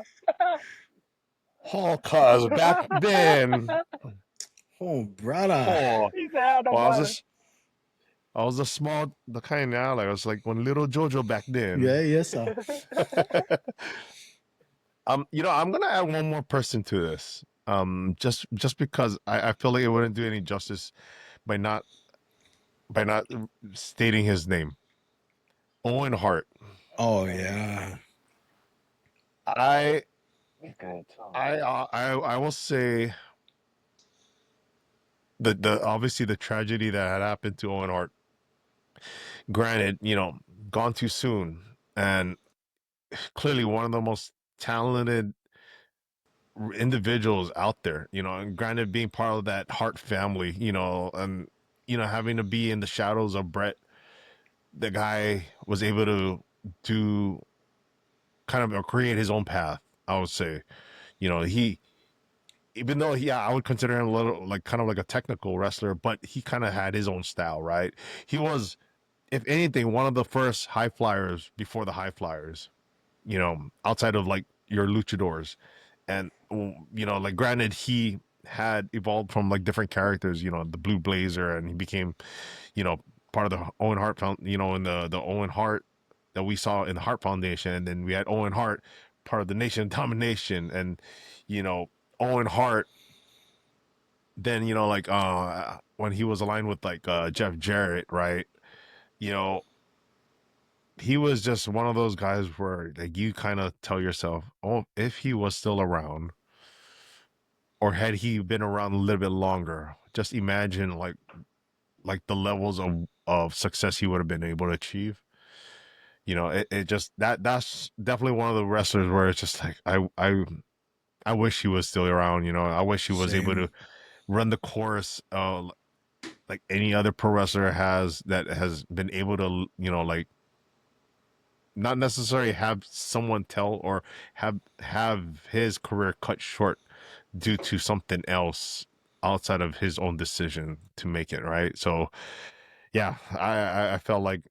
Oh, cause back then, Oh, brother. oh, He said, "Hell no well, matter." I was a small, the kind now, like I was like when little Jojo back then. Yeah, yes, sir. You know, I'm gonna add one more person to this. Just because I feel like it wouldn't do any justice by not stating his name. Owen Hart. Oh yeah. I Good. I will say the obviously the tragedy that had happened to Owen Hart. Granted, you know, gone too soon, and clearly one of the most talented individuals out there, you know, and granted being part of that Hart family, you know, and you know, having to be in the shadows of Brett, the guy was able to do kind of create his own path, I would say. You know, he even though I would consider him a little like kind of like a technical wrestler, but he kind of had his own style, right? He was, if anything, one of the first high flyers before the high flyers, you know, outside of like your luchadors. And, you know, like granted, he had evolved from like different characters, you know, the Blue Blazer, and he became, you know, part of the Owen Hart, you know, in the Owen Hart that we saw in the Hart Foundation. And then we had Owen Hart, part of the Nation of Domination. And, you know, Owen Hart, then, you know, like when he was aligned with like Jeff Jarrett, right? You know, he was just one of those guys where like you kind of tell yourself, oh, if he was still around, or had he been around a little bit longer, just imagine like the levels of success he would have been able to achieve. You know, it just that's definitely one of the wrestlers where it's just like I wish he was still around. You know, I wish he was able Same. to run the course like any other pro wrestler has, that has been able to, you know, like not necessarily have someone tell or have his career cut short due to something else outside of his own decision to make it right. So yeah, I felt like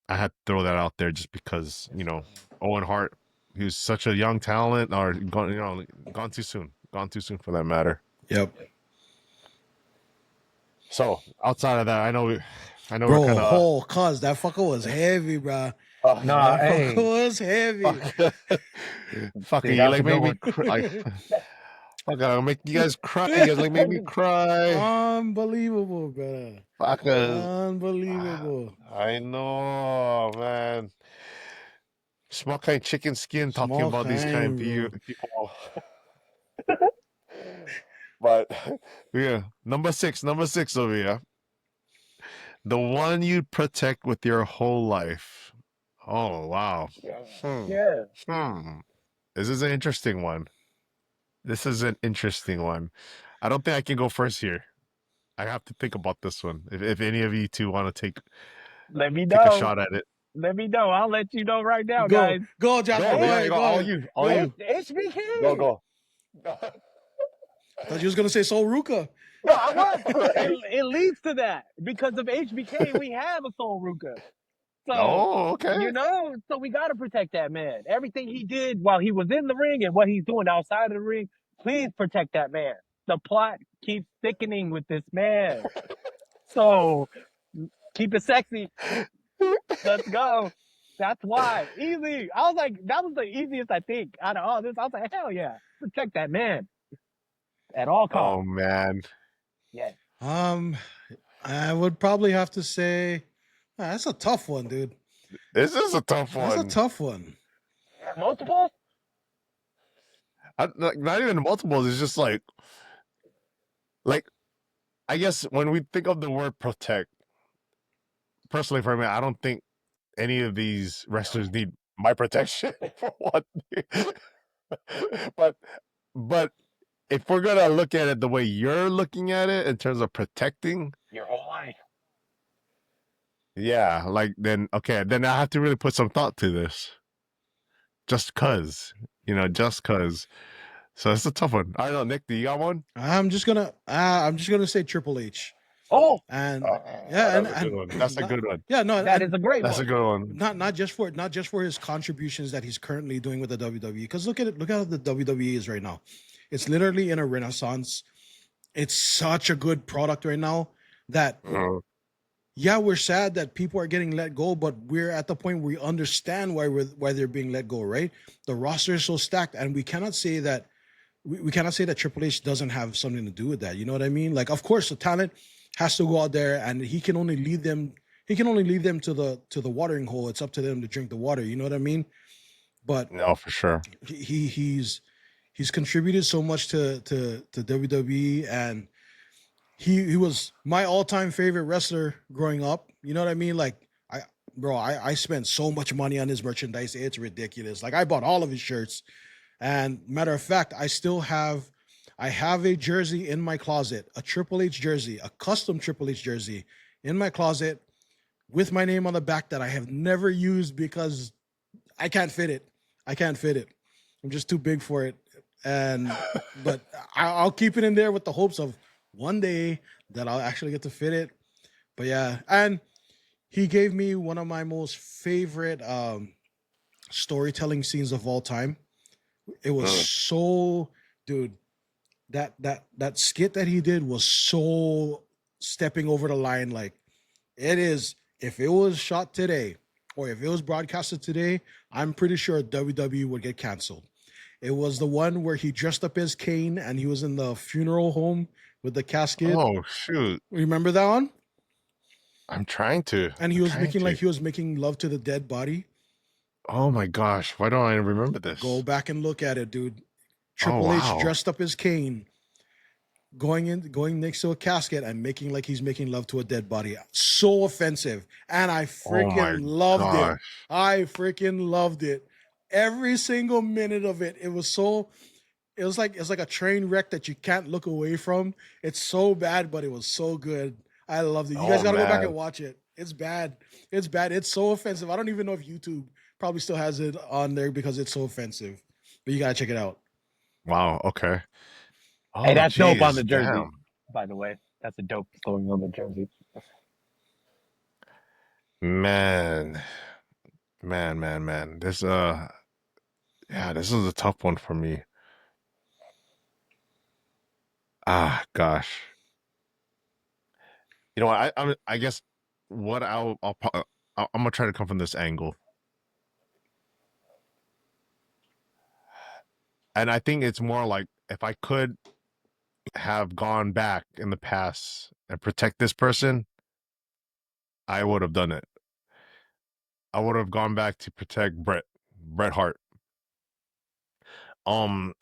I had to throw that out there just because, you know, Owen Hart, he was such a young talent, or gone, you know, gone too soon for that matter. Yep. So outside of that, I know we're kind Bro, of oh, cuz that fucker was heavy, bro. Nah, That hey, fucker was heavy. fucking dude, you that was a like good make me one. like fuck, I'll make you guys cry. You guys like make me cry. Unbelievable, bro. Fuckers. Unbelievable. I know, man. Small kind chicken skin talking Small about these kind of kind, bro. people. But yeah, number six over here. The one you'd protect with your whole life. Oh wow. Hmm. Yeah. Hmm. This is an interesting one. This is an interesting one. I don't think I can go first here. I have to think about this one. If any of you two want to Let me take a know. shot at it. Let me know. I'll let you know right now, Go, guys. go, Go, Jasper. Go yeah, H you ahead, go. go All ahead. you, all Go. you. Go, HBK. go. I thought you was gonna say Soul Ruka. No, I was. It leads to that because of HBK. We have a Soul Ruka. So, Oh, okay. so we got to protect that man. Everything he did while he was in the ring and what he's doing outside of the ring, please protect that man. The plot keeps thickening with this man. So, keep it sexy. Let's go. That's why. Easy. I was like, that was the easiest, I think, out of all this. I was like, hell yeah. Protect that man at all Oh costs. man, Yeah. Um, I would probably have to say that's a tough one, dude. this is a tough That's a one. tough one. Multiple? Not even multiples. It's just like I guess when we think of the word protect, personally for me, I don't think any of these wrestlers need my protection for one thing. but but if we're gonna look at it the way you're looking at it in terms of protecting Your whole life. yeah, like then okay, then I have to really put some thought to this. Just cause, just cause. So it's a tough one. I don't know, Nick, do you got one? I'm just gonna say Triple H. Oh, And yeah, That's a good one. That's a not, good one. yeah, no, that and is a great That's a one. good one. not just for his contributions that he's currently doing with the WWE. Because look at how the WWE is right now. It's literally in a renaissance. It's such a good product right now that yeah, we're sad that people are getting let go, but we're at the point where we understand why they're being let go, right? The roster is so stacked, and we cannot say that we cannot say that Triple H doesn't have something to do with that. You know what I mean? Like, of course, the talent has to go out there, and he can only lead them. He can only lead them to the watering hole. It's up to them to drink the water. You know what I mean? But No, for sure. he's contributed so much to WWE, and he was my all-time favorite wrestler growing up. You know what I mean? Like I spent so much money on his merchandise. It's ridiculous. Like I bought all of his shirts. And matter of fact, I have a jersey in my closet, a Triple H jersey, a custom Triple H jersey in my closet with my name on the back that I have never used because I can't fit it. I can't fit it. I'm just too big for it. But I'll keep it in there with the hopes of one day that I'll actually get to fit it. But yeah, and he gave me one of my most favorite storytelling scenes of all time. It was so, dude, that skit that he did was so stepping over the line. Like it is, if it was shot today or if it was broadcasted today, I'm pretty sure WWE would get canceled. It was the one where he dressed up as Kane and he was in the funeral home with the casket. Oh shoot. Remember that one? I'm trying to. And he I'm was trying making to. like he was making love to the dead body. Oh my gosh, why don't I remember this? Go back and look at it, dude. Oh, Triple H wow. dressed up as Kane, going next to a casket and making like he's making love to a dead body. So offensive. And I freaking loved it. I freaking loved it. Every single minute of it. It was like a train wreck that you can't look away from. It's so bad, but it was so good. I loved it. You guys gotta go back and watch it. It's bad. It's bad. It's so offensive. I don't even know if YouTube probably still has it on there because it's so offensive. But you gotta check it out. Wow, okay. Oh, Hey, that's dope on geez, the jersey, damn. by the way. That's a dope going on the jersey. Man. This this is a tough one for me. Ah, gosh. You know what? I guess what I'm gonna try to come from this angle, and I think it's more like if I could have gone back in the past and protect this person, I would have done it. I would have gone back to protect Bret Hart. And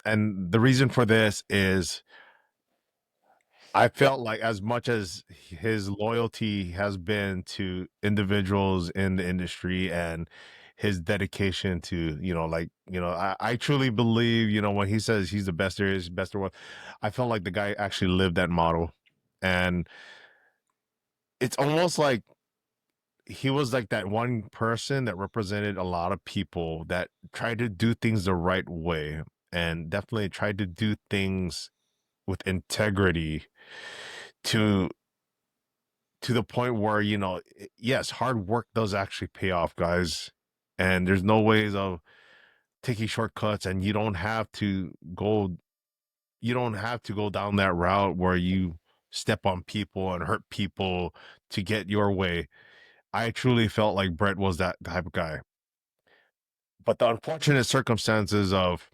the reason for this is I felt like as much as his loyalty has been to individuals in the industry and his dedication to, I truly believe, when he says he's the best there is, best there was, I felt like the guy actually lived that model. And it's almost like he was like that one person that represented a lot of people that tried to do things the right way and definitely tried to do things with integrity to the point where yes, hard work does actually pay off, guys, and there's no ways of taking shortcuts, and you don't have to go down that route where you step on people and hurt people to get your way. I truly felt like Brett was that type of guy, but the unfortunate circumstances of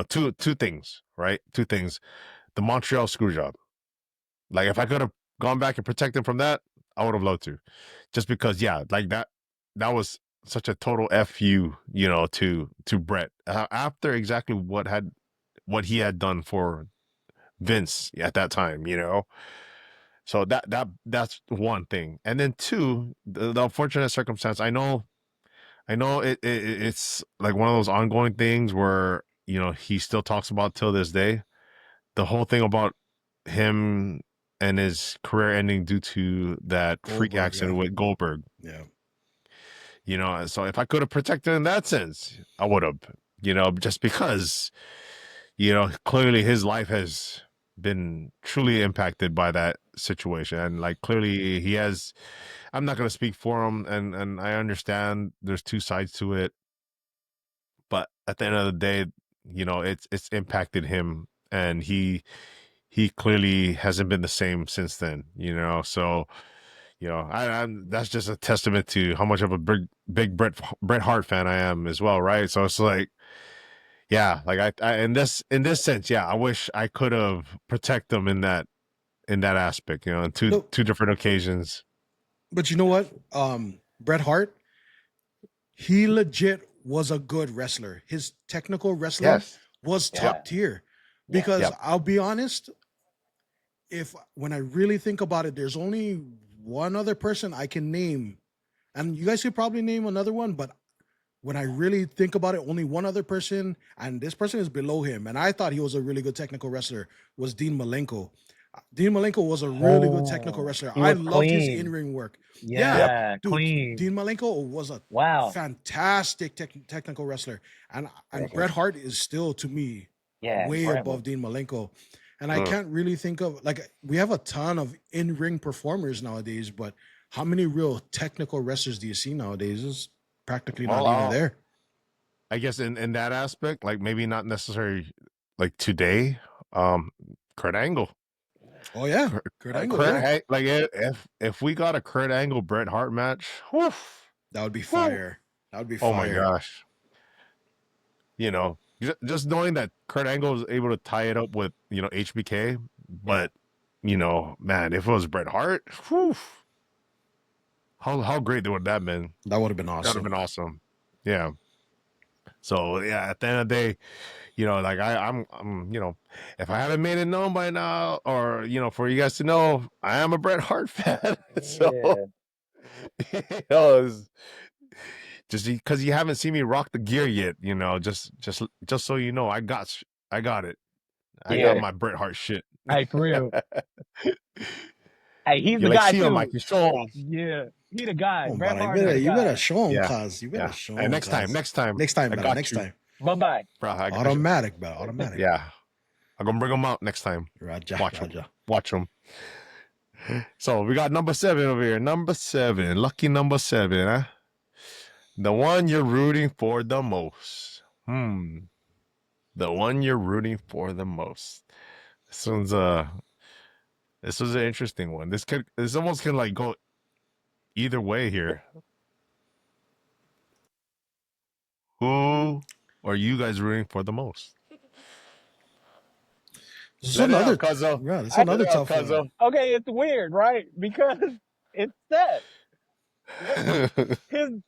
two things, right? Two things: the Montreal screw job. Like if I could have gone back and protected him from that, I would have loved to. Just because, yeah, like that was such a total fu, to Brett after exactly what he had done for Vince at that time, So that's one thing, and then two, the unfortunate circumstance. I know it's like one of those ongoing things where he still talks about till this day. the whole thing about him and his career ending due to that freak Goldberg, accident with Goldberg. yeah. You know, so if I could have protected in that sense, I would have. You know, just because, you know, clearly his life has been truly impacted by that situation, and like clearly he has. I'm not going to speak for him, and I understand there's two sides to it, but at the end of the day, you know, it's impacted him, and he clearly hasn't been the same since then. You know, so you know, I'm that's just a testament to how much of a big Bret Hart fan I am as well, right? So it's like, yeah, like I in this sense, yeah, I wish I could have protect them in that aspect, you know, in No, two different occasions. but you know what? Bret Hart, he legit was a good wrestler. His technical wrestling Yes. was Yep. Yeah. top tier. Yeah. Because Yep. I'll be honest, if when I really think about it, there's only one other person I can name, and you guys could probably name another one, but when I really think about it, only one other person, and this person is below him, and I thought he was a really good technical wrestler, was Dean Malenko. Dean Malenko was a really good technical Oh, wrestler. he I was loved his clean. in-ring work. Yeah, Yep. Yeah, dude, clean. Dean Malenko was a Wow. fantastic technical wrestler, and Bret Hart is still to me Yeah, way Bret above was. Dean Malenko. And I Mm. can't really think of like we have a ton of in-ring performers nowadays, but how many real technical wrestlers do you see nowadays? It's practically Well, not even there. I guess in that aspect, like maybe not necessarily like today, Kurt Angle. Oh yeah, Kurt, Kurt Angle, Kurt yeah, like if we got a Kurt Angle Bret Hart match, whew, that would be whew, fire. That would be oh my fire. gosh, you know, just knowing that Kurt Angle was able to tie it up with, you know, HBK, but you know, man, if it was Bret Hart, whew, how great would that have been? That would have been That would have awesome. been awesome. Yeah. So yeah, at the end of the day, you know, like I'm, you know, if I haven't made it known by now, or you know, for you guys to know, I am a Bret Hart fan. So Yeah. you know, it's just because you haven't seen me rock the gear yet, you know, just so you know, I got it. I got Yeah. my Bret Hart shit. Hey, for real. Hey, he's You the like guy see him, too. Mike? You show him. Yeah, he the guy. Oh, Bret but Hart is the you better guy. show him, Yeah, cuz you better yeah. show And him, next time, cuz next time, I brother, got next you, time. Bye-bye. bro. Automatic, bro, automatic. Yeah, I'm gonna bring them out next time. Raja, Watch them. Raja. Watch them. So we got number 7 over here. Number 7, lucky number 7, huh? The one you're rooting for the most. The one you're rooting for the most. This one's this was an interesting one. This almost can like go either way here. Who are you guys rooting for the most? This is Let it another, out, Cuzzo. yeah, this is I- another Let it out, tough one. Okay, it's weird, right? Because it's set. Cuzzo.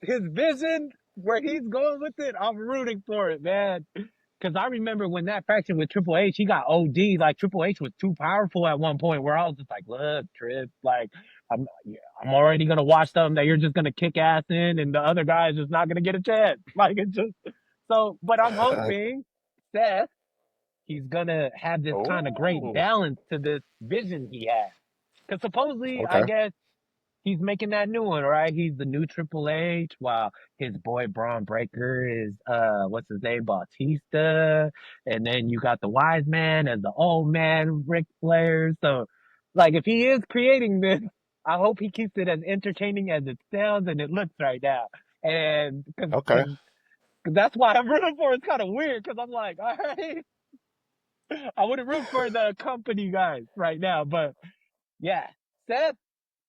His vision, where he's going with it, I'm rooting for it, man. Because I remember when that faction with Triple H, he got OD. Like Triple H was too powerful at one point, where I was just like, "Look, Trip, like I'm already gonna watch something that you're just gonna kick ass in, and the other guy is just not gonna get a chance." Like it's just so. But I'm hoping Seth, he's gonna have this kind of great Oh, balance to this vision he has. Because supposedly, I okay. guess he's making that new one, right? He's the new Triple H, while his boy Braun Breaker is what's his name, Bautista, and then you got the wise man as the old man, Ric Flair. So, like, if he is creating this, I hope he keeps it as entertaining as it sounds and it looks right now. And Okay. cause that's why I'm rooting for it. It's kind of weird because I'm like, all right, I wouldn't root for the company guys right now, but yeah, Seth.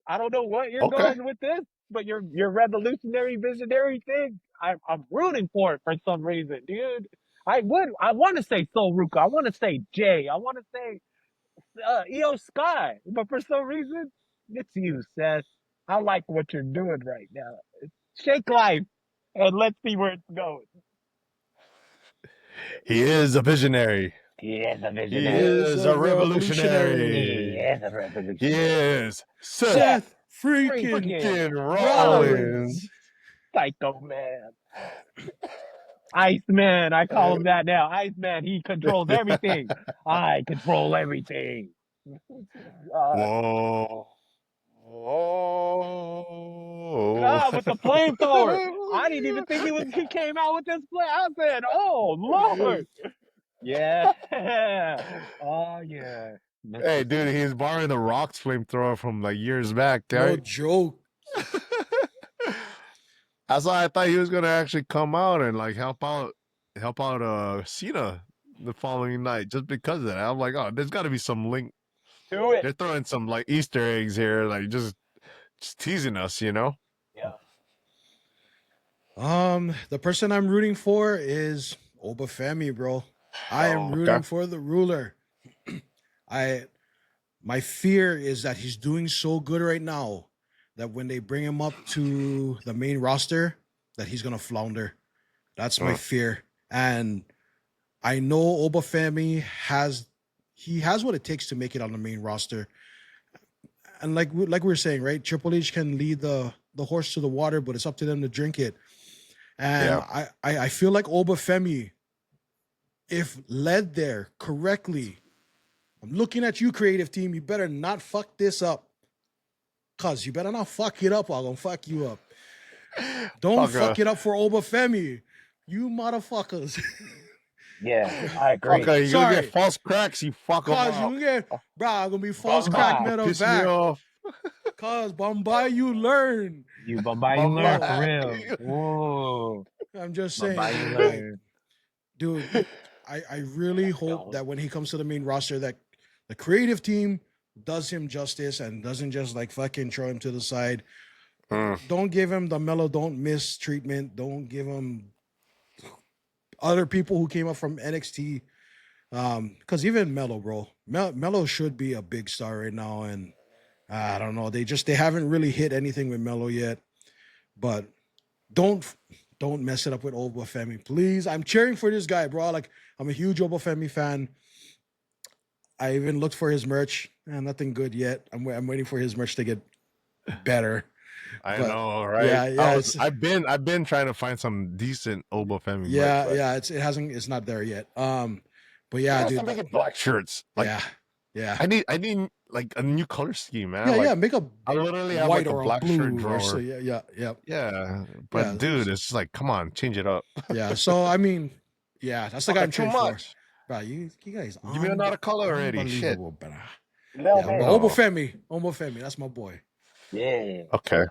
I don't know what you're Okay. going with this, but your revolutionary visionary thing, I'm rooting for it for some reason, dude. I want to say Soul Ruka, I want to say Jay, I want to say EO Sky, but for some reason it's you, Seth. I like what you're doing right now. Shake life, and let's see where it's going. He is a visionary. He is a He He visionary. is is a a revolutionary. He revolutionary. is a He revolutionary. is Seth Seth Freaking freaking freaking Rollins. Rollins. Psycho man. Iceman. I call him that now. Iceman. He controls everything. I control everything. Whoa. God, with the flamethrower. I didn't even think he came out with this play. I said, "Oh Lord, yeah, oh yeah." Hey, Mr. dude, he's borrowing the Rock's flamethrower from like years back, No right? joke. That's why I thought he was gonna actually come out and like help out Cena the following night just because of that. I'm like, oh, there's gotta be some link. Do it. They're throwing some like Easter eggs here, like just teasing us, you know? Yeah. The person I'm rooting for is Obafemi, bro. I am Oh, okay. rooting for the ruler. I My fear is that he's doing so good right now that when they bring him up to the main roster, that he's gonna flounder. That's my fear. And I know Obafemi has what it takes to make it on the main roster. And like we were saying, right? Triple H can lead the horse to the water, but it's up to them to drink it. And Yeah. I feel like Obafemi, if led there correctly, I'm looking at you, creative team. You better not fuck this up. Cuz you better not fuck it up, or I'm gonna fuck you up. Don't fuck it up for Obafemi. You motherfuckers. Yeah, I agree. Okay, you're gonna get Sorry. false cracks, you fuck them Cuz you up. can get, bro, I'm gonna be false Bombay. crack metal Piss me back. off. Cuz Bombay, you learn. You Bombay, you learn for Bye-bye. real. Whoa, I'm just Bombay, you saying, like, learn. dude, I really hope that when he comes to the main roster, that the creative team does him justice and doesn't just like fucking throw him to the side. Don't give him the Mellow Don't Miss treatment. Don't give him other people who came up from NXT. Because even Mellow, bro, Mellow should be a big star right now, and I don't know. They haven't really hit anything with Mellow yet. But don't mess it up with Obafemi, please. I'm cheering for this guy, bro. Like, I'm a huge Obafemi fan. I even looked for his merch, and nothing good yet. I'm waiting for his merch to get better. I But know, right? yeah, I've been trying to find some decent Obafemi merch. yeah, But it's not there yet. But yeah, dude, dude, making black shirts. Like, yeah. I need like a new color scheme, man. Yeah, like, yeah, make a I literally have white like a or a black shirt blue or so. drawer. Yeah. Yeah, but Yeah. dude, it's just like, come on, change it up. Yeah. So I mean, yeah, that's the guy I'm Too cheering for. much. Bro, you guys Give me another color already. Shit. unbelievable, bro. No, Yeah, man. but Obafemi, that's my boy. Yeah. Okay.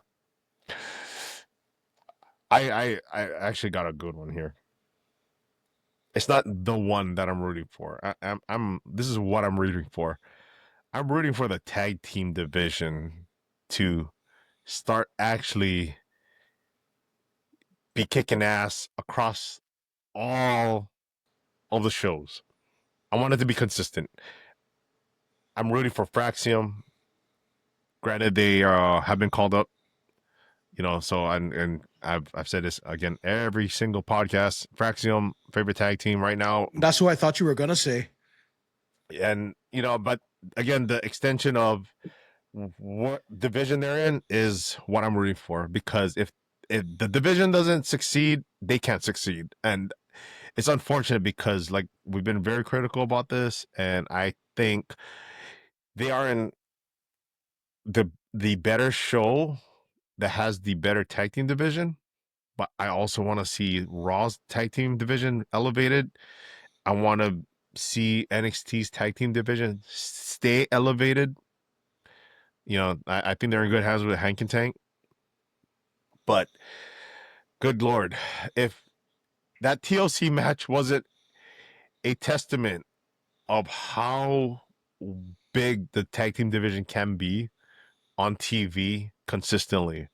I actually got a good one here. It's not the one that I'm rooting for. I'm this is what I'm rooting for. I'm rooting for the tag team division to start actually be kicking ass across all of the shows. I want it to be consistent. I'm rooting for Fraxium. Granted, they have been called up, so and I've said this again every single podcast. Fraxium, favorite tag team right now. That's who I thought you were gonna say. And but again, the extension of what division they're in is what I'm rooting for, because if the division doesn't succeed, they can't succeed. And it's unfortunate because like we've been very critical about this, and I think they are in the better show that has the better tag team division, but I also want to see Raw's tag team division elevated. I want to see NXT's tag team division stay elevated. I think they're in good hands with Hank and Tank. But good Lord, if that TLC match wasn't a testament of how big the tag team division can be on TV consistently,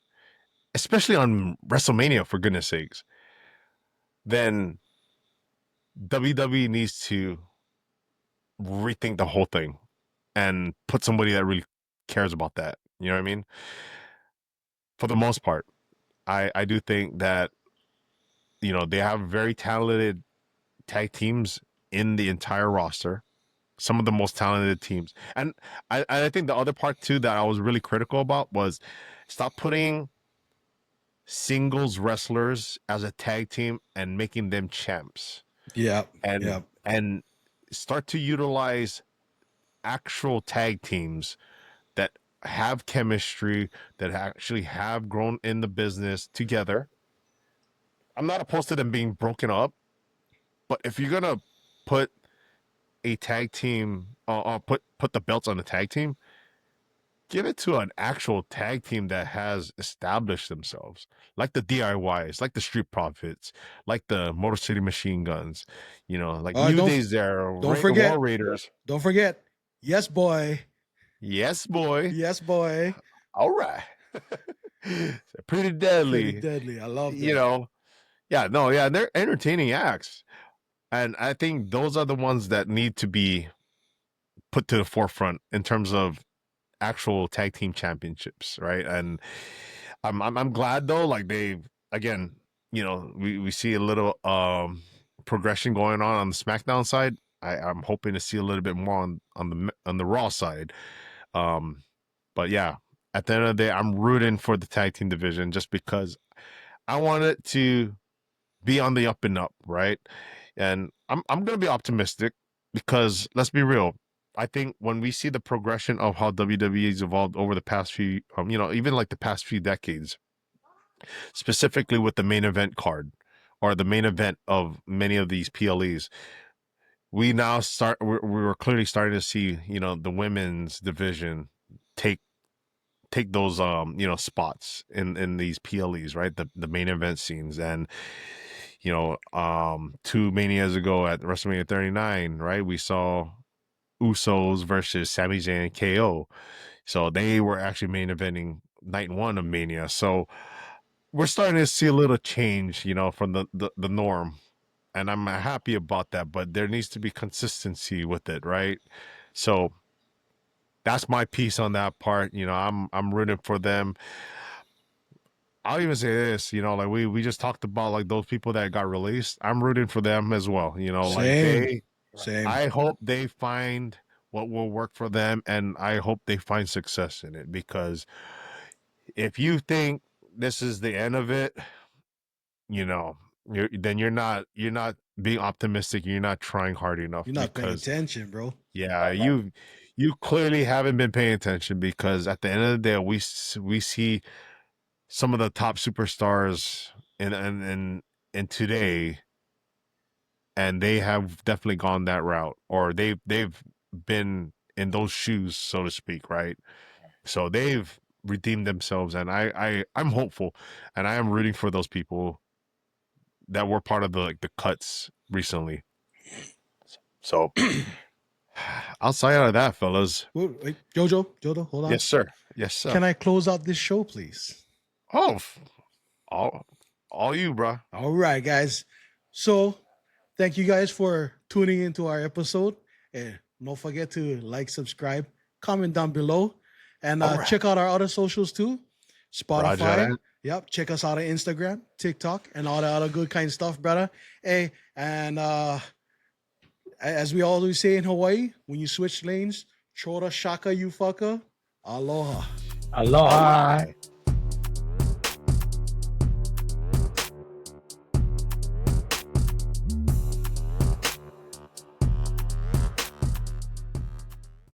especially on WrestleMania, for goodness sakes, then WWE needs to rethink the whole thing and put somebody that really cares about that. You know what I mean? For the most part, I do think that they have very talented tag teams in the entire roster, some of the most talented teams. And I think the other part too that I was really critical about was stop putting singles wrestlers as a tag team and making them champs, Yeah. and Yeah. and start to utilize actual tag teams that have chemistry, that actually have grown in the business together. I'm not opposed to them being broken up, but if you're gonna put a tag team, put the belts on the tag team, give it to an actual tag team that has established themselves, like the DIYs, like the Street Profits, like the Motor City Machine Guns, like Uh, New don't Days there, don't War forget. Raiders. Don't forget. Yes, boy. Yes, boy. Yes, boy. All right. Pretty Pretty deadly. deadly. I love You them. know, yeah, no, yeah, they're entertaining acts. And I think those are the ones that need to be put to the forefront in terms of actual tag team championships, right? And I'm glad though, like they again, we see a little progression going on the SmackDown side. I'm hoping to see a little bit more on the Raw side. Um, but yeah, at the end of the day, I'm rooting for the tag team division just because I want it to be on the up and up, right? And I'm gonna be optimistic because let's be real. I think when we see the progression of how WWE's evolved over the past few, even like the past few decades, specifically with the main event card or the main event of many of these PLEs, we now we're clearly starting to see, the women's division take those spots in these PLEs, right? The main event scenes. And 2 Manias ago at WrestleMania 39, right? We saw Usos versus Sami Zayn and KO. So they were actually main eventing night one of Mania. So we're starting to see a little change, from the norm. And I'm happy about that, but there needs to be consistency with it, right? So that's my piece on that part. I'm rooting for them. I'll even say this, like we just talked about like those people that got released. I'm rooting for them as well. Like Same. Same. I hope they find what will work for them, and I hope they find success in it, because if you think this is the end of it, you know, you're not being optimistic. You're not trying hard enough, You're not paying because attention, bro. yeah, you clearly haven't been paying attention, because at the end of the day, we see some of the top superstars in today, and they have definitely gone that route, or they've been in those shoes, so to speak, right? So they've redeemed themselves, and I'm hopeful, and I am rooting for those people that were part of the cuts recently. So outside of that, fellas, Wait, Jojo, hold on. yes sir, yes sir. Can I close out this show, please? Oh, all you, bro. All right, guys. So, thank you guys for tuning into our episode. And don't forget to like, subscribe, comment down below, and All right. check out our other socials too. Roger Spotify. that. Yep. Check us out on Instagram, TikTok, and all the other good kind of stuff, brother. Hey, and as we always say in Hawaii, when you switch lanes, chora shaka you fucker. Aloha. Aloha. All right.